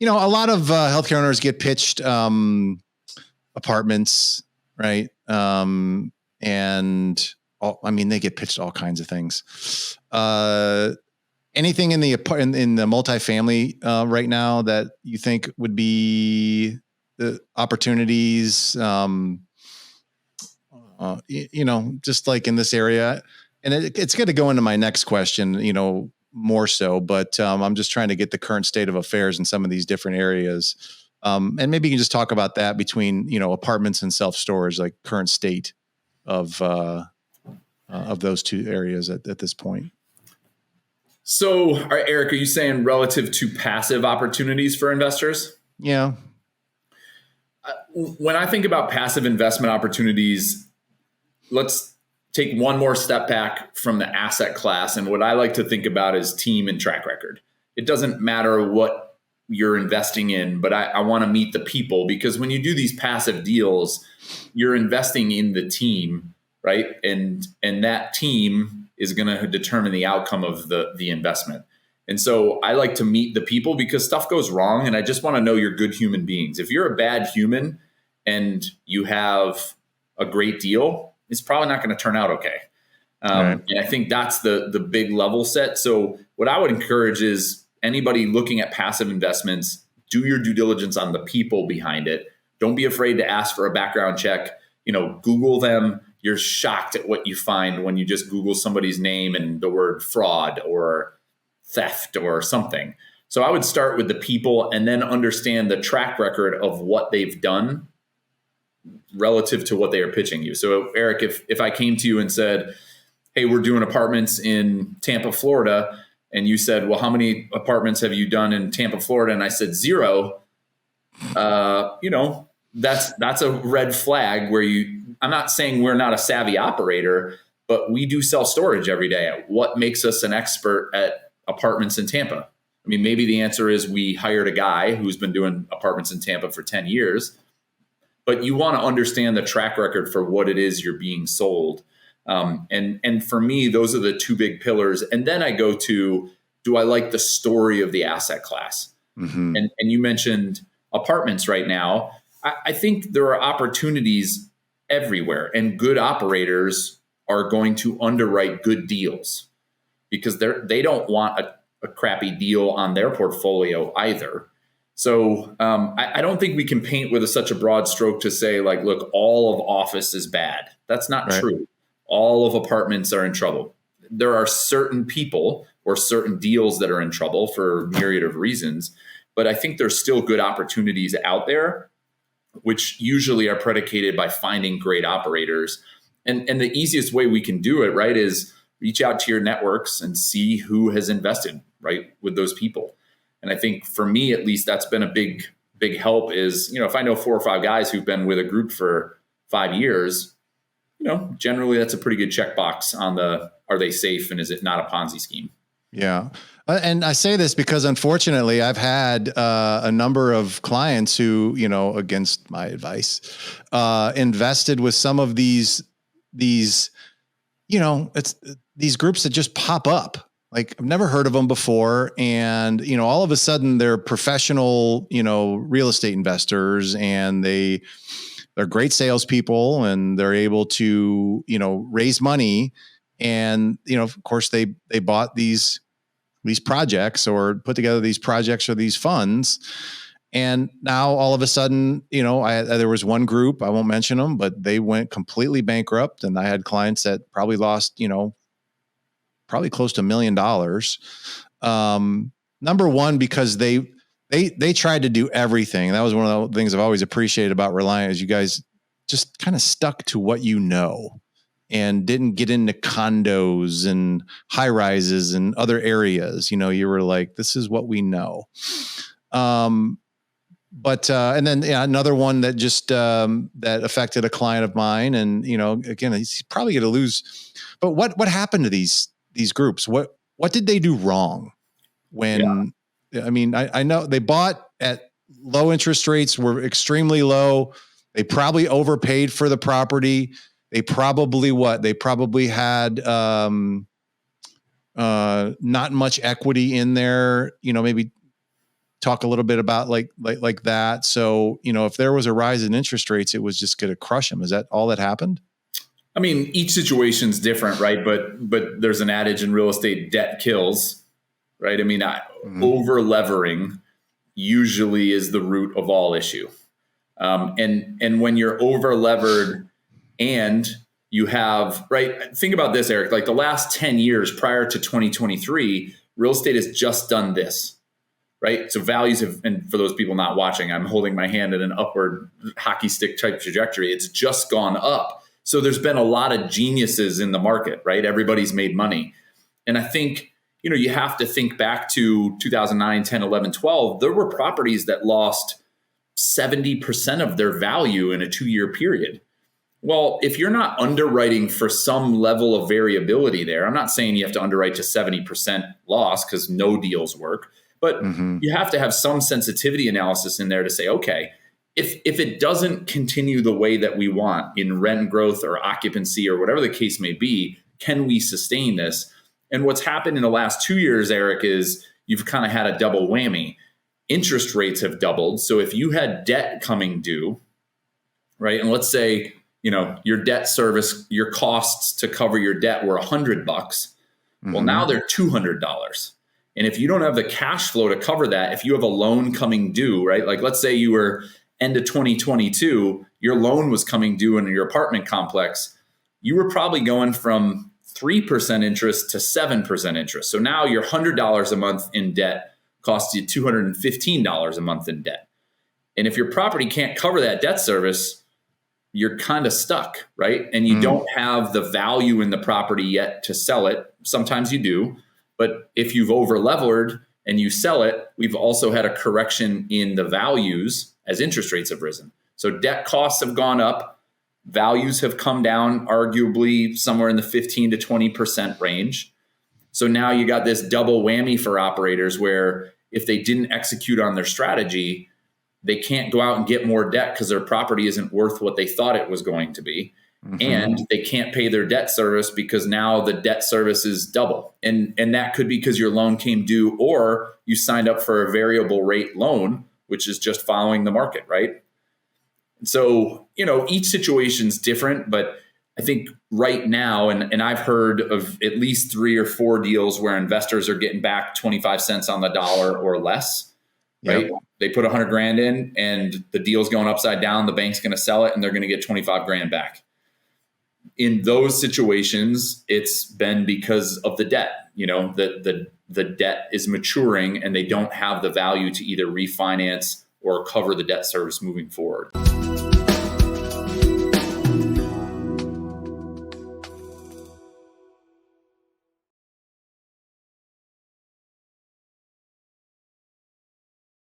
A lot of healthcare owners get pitched apartments, right? And they get pitched all kinds of things. Anything in the multifamily right now that you think would be the opportunities? Just like in this area, and it's going to go into my next question. More so, but I'm just trying to get the current state of affairs in some of these different areas. And maybe you can just talk about that between, apartments and self-storage, like current state of those two areas at this point. So, Eric, are you saying relative to passive opportunities for investors? Yeah. When I think about passive investment opportunities, let's take one more step back from the asset class. And what I like to think about is team and track record. It doesn't matter what you're investing in, but I want to meet the people, because when you do these passive deals, you're investing in the team, right? And that team is going to determine the outcome of the investment. And so I like to meet the people, because stuff goes wrong, and I just want to know you're good human beings. If you're a bad human and you have a great deal, it's probably not going to turn out okay. Right. And I think that's the big level set. So what I would encourage is anybody looking at passive investments, do your due diligence on the people behind it. Don't be afraid to ask for a background check. Google them. You're shocked at what you find when you just Google somebody's name and the word fraud or theft or something. So I would start with the people and then understand the track record of what they've done relative to what they are pitching you. So Eric, if I came to you and said, hey, we're doing apartments in Tampa, Florida, and you said, well, how many apartments have you done in Tampa, Florida? And I said 0, that's a red flag where I'm not saying we're not a savvy operator, but we do self-storage every day. What makes us an expert at apartments in Tampa? I mean, maybe the answer is we hired a guy who's been doing apartments in Tampa for 10 years, but you want to understand the track record for what it is you're being sold. And for me, those are the two big pillars. And then I go to, do I like the story of the asset class? Mm-hmm. And you mentioned apartments right now. I think there are opportunities everywhere, and good operators are going to underwrite good deals because they don't want a crappy deal on their portfolio either. So I don't think we can paint with such a broad stroke to say, like, look, all of office is bad. That's not true. All of apartments are in trouble. There are certain people or certain deals that are in trouble for a myriad of reasons, but I think there's still good opportunities out there, which usually are predicated by finding great operators. And the easiest way we can do it, right, is reach out to your networks and see who has invested, right, with those people. And I think for me, at least, that's been a big help is, if I know 4 or 5 guys who've been with a group for 5 years, generally that's a pretty good checkbox on are they safe and is it not a Ponzi scheme? Yeah. And I say this because unfortunately I've had a number of clients who, against my advice, invested with some of these it's these groups that just pop up. Like, I've never heard of them before. And, all of a sudden they're professional, real estate investors, and they're great salespeople, and they're able to, raise money. And, of course they bought these projects or put together these projects or these funds. And now all of a sudden, there was one group, I won't mention them, but they went completely bankrupt. And I had clients that probably lost, probably close to $1 million. Number one, because they tried to do everything. That was one of the things I've always appreciated about Reliant, is you guys just kind of stuck to what you know and didn't get into condos and high rises and other areas. You were like, this is what we know. But and then another one that just that affected a client of mine, and again, he's probably going to lose. But what happened to these groups? What did they do wrong? When I know they bought at low interest rates, were extremely low. They probably overpaid for the property. They probably had not much equity in there. Maybe talk a little bit about like that. So, if there was a rise in interest rates, it was just going to crush them. Is that all that happened? I mean, each situation's different, right? But there's an adage in real estate: debt kills, right? I mean, over levering usually is the root of all issue. And when you're over levered and you have, right, think about this, Eric, like the last 10 years prior to 2023, real estate has just done this, right? So values have, and for those people not watching, I'm holding my hand in an upward hockey stick type trajectory. It's just gone up. So there's been a lot of geniuses in the market, right? Everybody's made money. And I think, you have to think back to 2009, 10, 11, 12. There were properties that lost 70% of their value in a 2-year period. Well, if you're not underwriting for some level of variability there, I'm not saying you have to underwrite to 70% loss because no deals work, but you have to have some sensitivity analysis in there to say, okay, if it doesn't continue the way that we want in rent growth or occupancy or whatever the case may be, can we sustain this? And what's happened in the last 2 years, Eric, is you've kind of had a double whammy. Interest rates have doubled. So if you had debt coming due, right, and let's say, your debt service, your costs to cover your debt were $100. Well, now they're $200. And if you don't have the cash flow to cover that, if you have a loan coming due, right, like let's say you were end of 2022, your loan was coming due in your apartment complex, you were probably going from 3% interest to 7% interest. So now your $100 a month in debt costs you $215 a month in debt. And if your property can't cover that debt service, you're kind of stuck, right? And you don't have the value in the property yet to sell it. Sometimes you do, but if you've over levered and you sell it, we've also had a correction in the values as interest rates have risen. So debt costs have gone up. Values have come down, arguably somewhere in the 15 to 20% range. So now you got this double whammy for operators where if they didn't execute on their strategy, they can't go out and get more debt because their property isn't worth what they thought it was going to be. And they can't pay their debt service because now the debt service is double. And that could be because your loan came due or you signed up for a variable rate loan, which is just following the market, right? So, each situation's different, but I think right now, and I've heard of at least 3 or 4 deals where investors are getting back 25 cents on the dollar or less, right? Yep. They put $100,000 in and the deal's going upside down. The bank's going to sell it and they're going to get $25,000 back. In those situations, it's been because of the debt, the debt is maturing and they don't have the value to either refinance or cover the debt service moving forward.